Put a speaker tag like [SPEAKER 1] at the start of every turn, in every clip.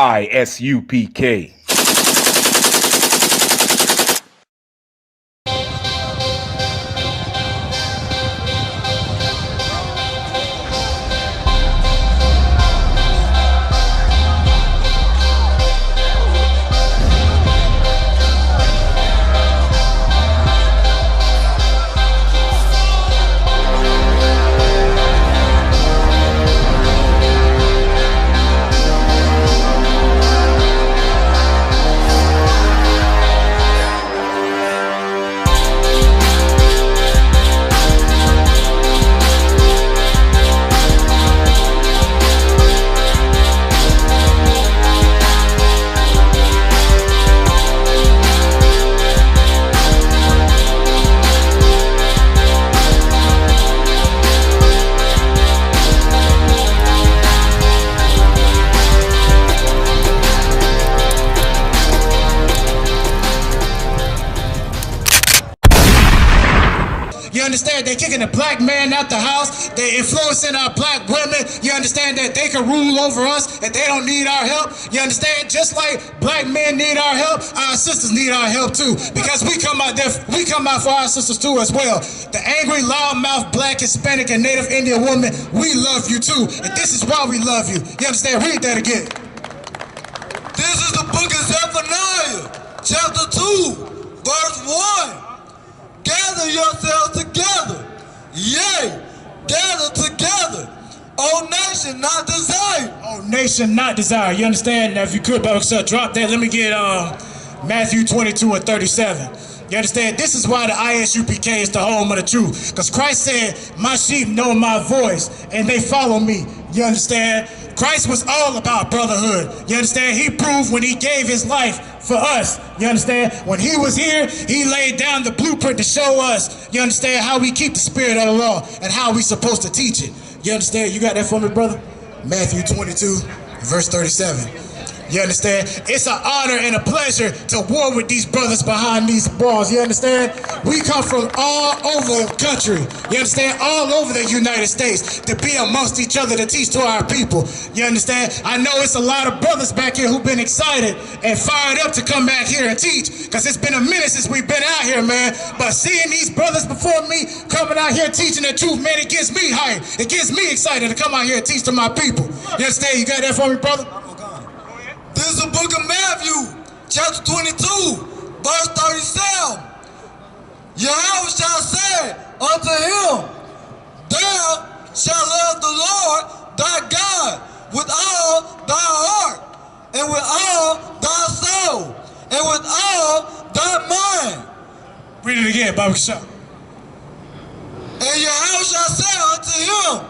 [SPEAKER 1] ISUPK.
[SPEAKER 2] You understand? They're kicking the black man out the house. They're influencing our black women. You understand that they can rule over us and they don't need our help? You understand? Just like black men need our help, our sisters need our help too. Because we come out there, we come out for our sisters too as well. The angry, loudmouth, black, Hispanic, and Native Indian woman, we love you too. And this is why we love you. You understand? Read that again.
[SPEAKER 3] This is the book of Zephaniah, chapter 2, verse 1. Gather yourselves together, yea, gather together, O nation not desired.
[SPEAKER 2] Oh, nation not desired. You understand? Now, if you could, Bible Sir, drop that. Let me get Matthew 22 and 37. You understand? This is why the ISUPK is the home of the truth. Because Christ said, my sheep know my voice, and they follow me. You understand? Christ was all about brotherhood. You understand? He proved when he gave his life for us. You understand? When he was here, he laid down the blueprint to show us, you understand, how we keep the spirit of the law and how we supposed to teach it. You understand? You got that for me, brother? Matthew 22, verse 37. You understand? It's an honor and a pleasure to war with these brothers behind these walls. You understand? We come from all over the country. You understand? All over the United States to be amongst each other to teach to our people. You understand? I know it's a lot of brothers back here who've been excited and fired up to come back here and teach, because it's been a minute since we've been out here, man. But seeing these brothers before me coming out here teaching the truth, man, it gets me hyped. It gets me excited to come out here and teach to my people. You understand? You got that for me, brother?
[SPEAKER 3] This is the book of Matthew, chapter 22, verse 37. Yahweh shall say unto him, thou shalt love the Lord thy God with all thy heart, and with all thy soul, and with all thy mind.
[SPEAKER 2] Read it again, Bible Shop.
[SPEAKER 3] And Yahweh shall say unto him,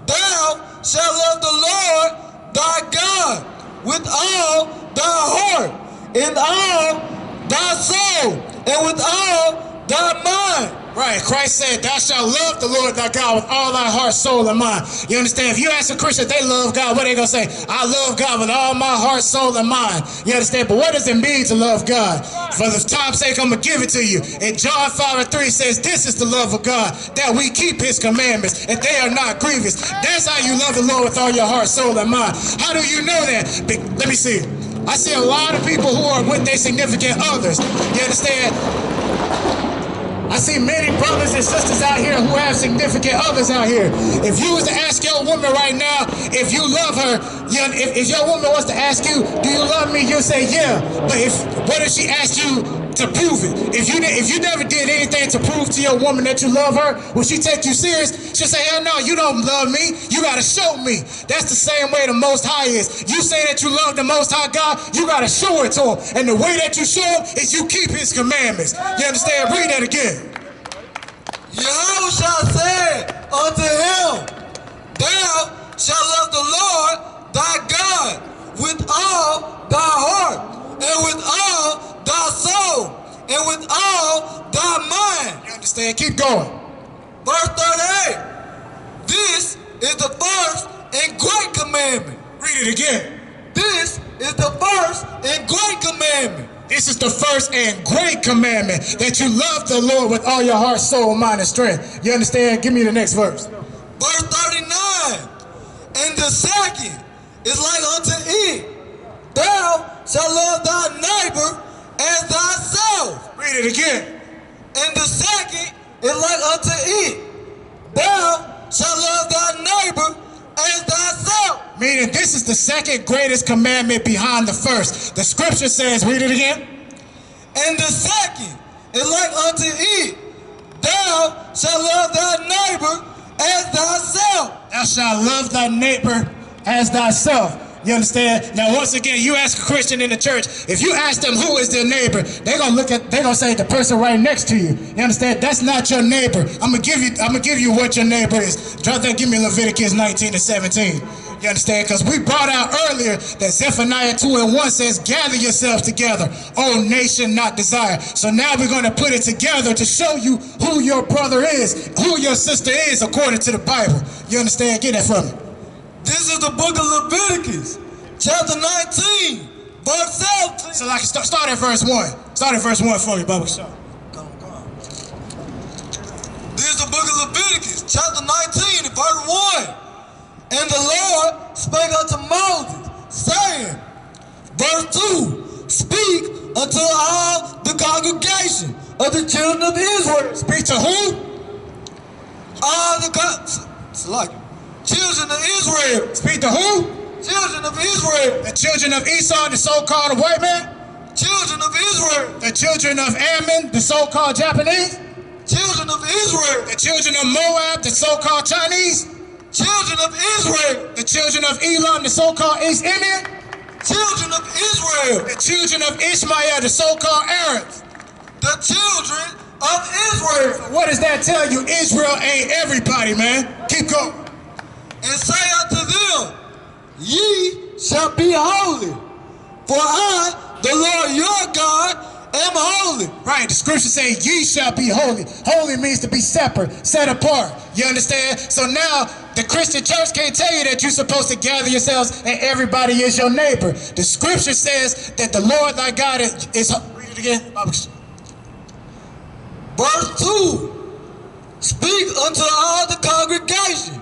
[SPEAKER 3] thou shalt love the Lord thy God with all thy heart, and all thy soul, and with all thy mind.
[SPEAKER 2] Right, Christ said, thou shalt love the Lord thy God with all thy heart, soul, and mind. You understand? If you ask a Christian if they love God, what are they going to say? I love God with all my heart, soul, and mind. You understand? But what does it mean to love God? For the time's sake, I'm going to give it to you. In John 5 and 3 says, this is the love of God, that we keep his commandments, and they are not grievous. That's how you love the Lord with all your heart, soul, and mind. How do you know that? Let me see. I see a lot of people who are with their significant others. You understand? I see many brothers and sisters out here who have significant others out here. If you was to ask your woman right now if you love her, if your woman wants to ask you, do you love me? You'll say, yeah. But what if she asked you to prove it? If you never did anything to prove to your woman that you love her, will she take you serious? She'll say, hell no, you don't love me. You got to show me. That's the same way the Most High is. You say that you love the Most High God, you got to show it to him. And the way that you show him is you keep his commandments. You understand? Read that again.
[SPEAKER 3] Yahweh shall say unto him, thou shalt love the Lord thy God with all thy heart, and with all thy soul, and with all thy mind.
[SPEAKER 2] You understand? Keep going.
[SPEAKER 3] Verse 38. This is the first and great commandment.
[SPEAKER 2] Read it again.
[SPEAKER 3] This is the first and great commandment.
[SPEAKER 2] This is the first and great commandment, that you love the Lord with all your heart, soul, mind, and strength. You understand? Give me the next verse.
[SPEAKER 3] Verse 39. And the second is like unto it, shalt love thy neighbor as thyself.
[SPEAKER 2] Read it again.
[SPEAKER 3] And the second is like unto it. Thou shalt love thy neighbor as thyself.
[SPEAKER 2] Meaning this is the second greatest commandment behind the first. The scripture says, read it again.
[SPEAKER 3] And the second is like unto it. Thou shalt love thy neighbor as thyself.
[SPEAKER 2] Thou shalt love thy neighbor as thyself. You understand? Now, once again, you ask a Christian in the church, if you ask them who is their neighbor, they're gonna say the person right next to you. You understand? That's not your neighbor. I'm gonna give you what your neighbor is. Drop that, give me Leviticus 19 and 17. You understand? Because we brought out earlier that Zephaniah 2 and 1 says, gather yourselves together, O nation not desire. So now we're going to put it together to show you who your brother is, who your sister is according to the Bible. You understand? Get that from me.
[SPEAKER 3] This is the book of Leviticus, chapter 19, verse 17.
[SPEAKER 2] So like start at verse 1. Start at verse 1 for me, Bubba.
[SPEAKER 3] Come on. This is the book of Leviticus, chapter 19, verse 1. And the Lord spake unto Moses, saying, verse 2, speak unto all the congregation of the children of Israel.
[SPEAKER 2] Speak to who?
[SPEAKER 3] All the children of Israel.
[SPEAKER 2] Speak to who?
[SPEAKER 3] Children of Israel.
[SPEAKER 2] The children of Esau, the so-called white man?
[SPEAKER 3] Children of Israel.
[SPEAKER 2] The children of Ammon, the so-called Japanese?
[SPEAKER 3] Children of Israel.
[SPEAKER 2] The children of Moab, the so-called Chinese?
[SPEAKER 3] Children of Israel.
[SPEAKER 2] The children of Elam, the so-called East Indian?
[SPEAKER 3] Children of Israel.
[SPEAKER 2] The children of Ishmael, the so-called Arabs?
[SPEAKER 3] The children of Israel.
[SPEAKER 2] What does that tell you? Israel ain't everybody, man. Keep going.
[SPEAKER 3] And say unto them, ye shall be holy, for I, the Lord your God, am holy.
[SPEAKER 2] Right, the scripture say, ye shall be holy. Holy means to be separate, set apart. You understand? So now, the Christian church can't tell you that you're supposed to gather yourselves and everybody is your neighbor. The scripture says that the Lord thy God is read it again.
[SPEAKER 3] Verse 2, speak unto all the congregation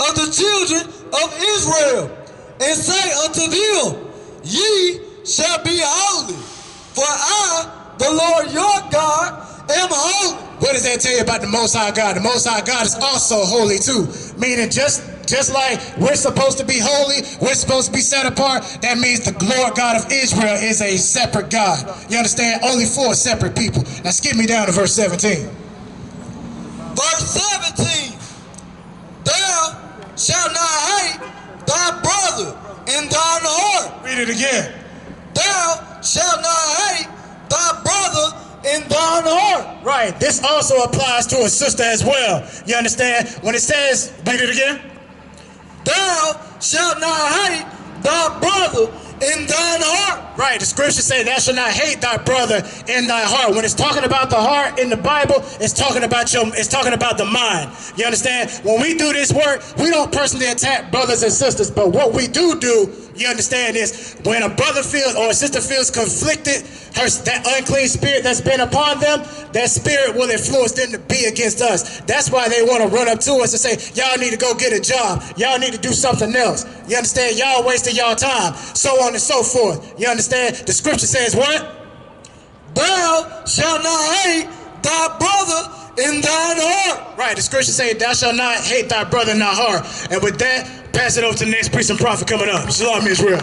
[SPEAKER 3] of the children of Israel, and say unto them, ye shall be holy, for I, the Lord your God, am holy.
[SPEAKER 2] What does that tell you about the Most High God? The Most High God is also holy too. Meaning just like we're supposed to be holy, we're supposed to be set apart, that means the Lord God of Israel is a separate God. You understand? Only for separate people. Now skip me down to verse 17.
[SPEAKER 3] Verse 17, thou shalt not hate thy brother in thine heart.
[SPEAKER 2] Read it again.
[SPEAKER 3] Thou shalt not hate thy brother in thine heart.
[SPEAKER 2] Right. This also applies to a sister as well. You understand? When it says, read it again.
[SPEAKER 3] Thou shalt not hate thy brother in thine heart.
[SPEAKER 2] Right. The scripture says, thou shalt not hate thy brother in thy heart. When it's talking about the heart in the Bible, it's talking about the mind. You understand? When we do this work, we don't personally attack brothers and sisters, but what we do, you understand, is when a brother feels or a sister feels conflicted, that unclean spirit that's been upon them, that spirit will influence them to be against us. That's why they want to run up to us and say, y'all need to go get a job. Y'all need to do something else. You understand? Y'all wasting y'all time. So on and so forth. You understand? The scripture says what?
[SPEAKER 3] Thou shalt not hate thy brother in thine heart.
[SPEAKER 2] Right. The scripture says, thou shalt not hate thy brother in thy heart. And with that, pass it over to the next priest and prophet coming up. Shalom, Israel.